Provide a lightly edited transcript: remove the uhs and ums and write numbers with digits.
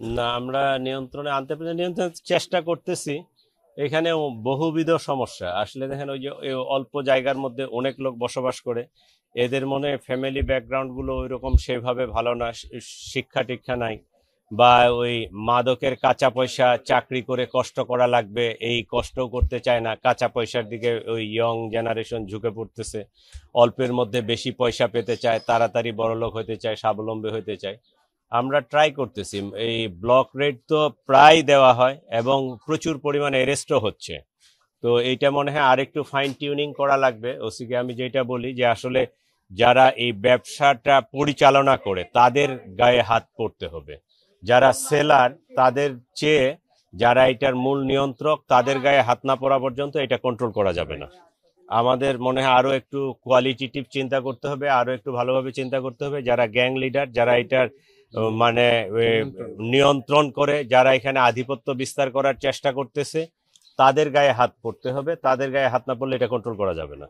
না, আমরা নিয়ন্ত্রণে আনতে পারি, নিয়ন্ত্রণের চেষ্টা করতেছি। এখানেও বহুবিধ সমস্যা আসলে। দেখেন, ওই যে ওই অল্প জায়গার মধ্যে অনেক লোক বসবাস করে, এদের মনে ফ্যামিলি ব্যাকগ্রাউন্ড গুলো ওইরকম সেভাবে ভালো না, শিক্ষা টিক্ষা নাই, বা ওই মাদকের কাঁচা পয়সা, চাকরি করে কষ্ট করা লাগবে এই কষ্টও করতে চায় না, কাঁচা পয়সার দিকে ওই ইয়ং জেনারেশন ঝুঁকে পড়তেছে, অল্পের মধ্যে বেশি পয়সা পেতে চায়, তাড়াতাড়ি বড়লোক হতে চায়, স্বাবলম্বী হতে চায়। আমরা ট্রাই করতেছি, এই ব্লক রেট তো প্রায় দেওয়া হয় এবং প্রচুর পরিমাণে অ্যারেস্টও হচ্ছে। তো এইটা মনে হয় আরেকটু ফাইন টিউনিং করা লাগবে। ওসিকে আমি যেটা বলি যে আসলে যারা এই ব্যবসাটা পরিচালনা করে তাদের গায়ে হাত পড়তে হবে, যারা সেলার তাদের চেয়ে যারা এটার মূল নিয়ন্ত্রক তাদের গায়ে হাত না পড়া পর্যন্ত এটা কন্ট্রোল করা যাবে না। আমাদের মনে হয় আরো একটু কোয়ালিটেটিভ চিন্তা করতে হবে, আরো একটু ভালোভাবে চিন্তা করতে হবে। যারা গ্যাং লিডার, যারা এটার মানে নিয়ন্ত্রণ করে, যারা এখানে আধিপত্য বিস্তার করার চেষ্টা করতেছে, তাদের গায়ে হাত পড়তে হবে। তাদের গায়ে হাত না পড়লে এটা কন্ট্রোল করা যাবে না।